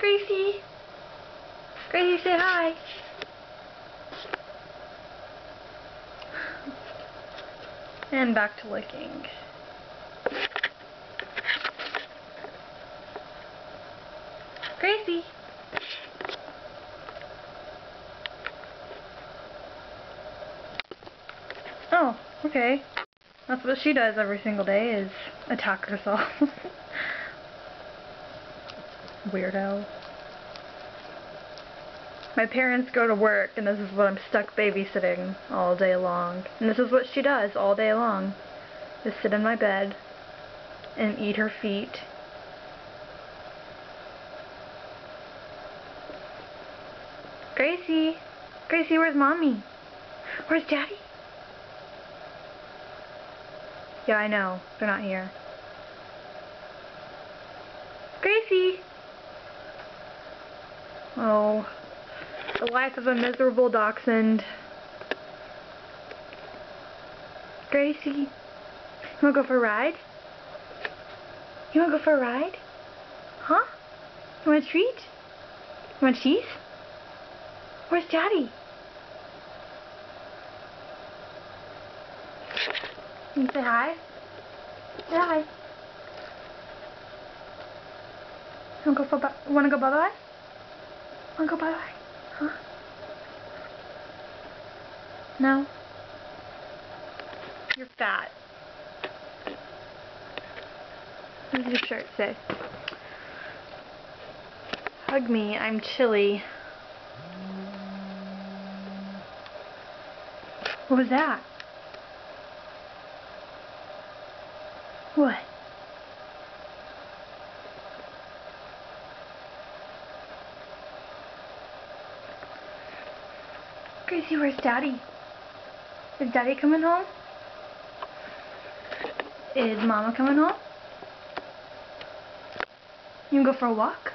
Gracie. Gracie, say hi. And back to licking. Gracie. Oh, okay. That's what she does every single day, is attack herself. Weirdo. My parents go to work, and this is what I'm stuck babysitting all day long. And this is what she does all day long. Just sit in my bed and eat her feet. Gracie! Gracie, where's Mommy? Where's Daddy? Yeah, I know. They're not here. Gracie! Oh, the life of a miserable dachshund. Gracie, you wanna go for a ride? You wanna go for a ride? Huh? You want a treat? You want cheese? Where's Daddy? Can you say hi? Say hi. Wanna go bye-bye? Wanna go bye-bye? Huh? No? You're fat. What does your shirt say? Hug me, I'm chilly. What was that? What? Gracie, where's Daddy? Is Daddy coming home? Is Mama coming home? You can go for a walk?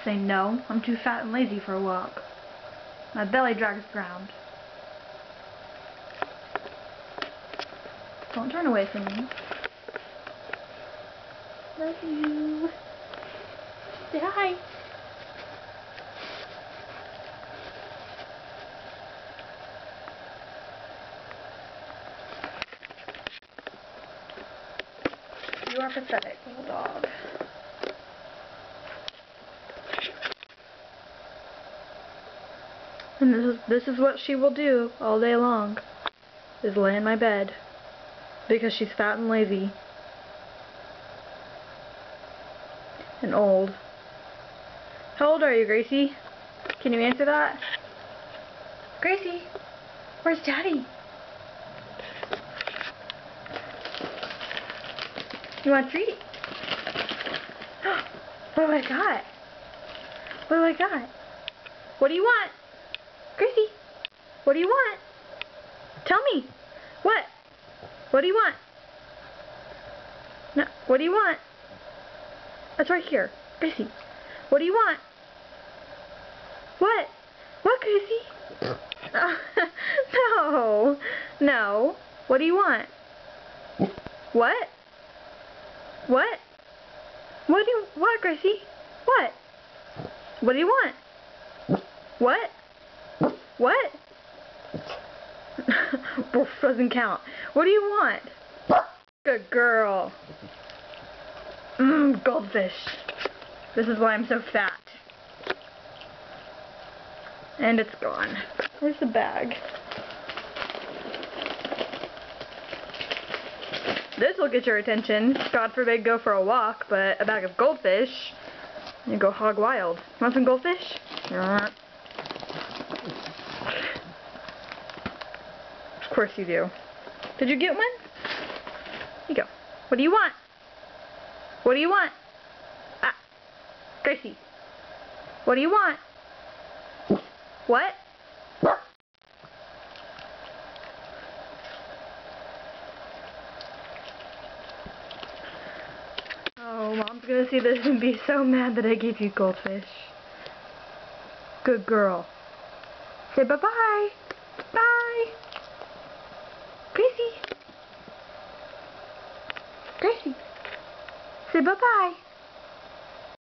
Say no, I'm too fat and lazy for a walk. My belly drags the ground. Don't turn away from me. Love you. Say hi. You are pathetic, little dog. And this is what she will do all day long, is lay in my bed, because she's fat and lazy. And old. How old are you, Gracie? Can you answer that? Gracie, where's Daddy? You want a treat? What do I got? What do I got? What do you want? Gracie, what do you want? Tell me. What? What do you want? No, what do you want? That's right here. Gracie, what do you want? What? What, Gracie? No. No. What do you want? What? What? What, Gracie? What? What do you want? What? What? Woof doesn't count. What do you want? Good girl. Goldfish. This is why I'm so fat. And it's gone. Where's the bag? This will get your attention. God forbid go for a walk, but a bag of goldfish, you go hog wild. Want some goldfish? Of course you do. Did you get one? Here you go. What do you want? What do you want? Ah, Gracie. What do you want? What? Oh, Mom's gonna see this and be so mad that I gave you goldfish. Good girl. Say bye-bye. Bye. Gracie. Gracie. Say bye-bye.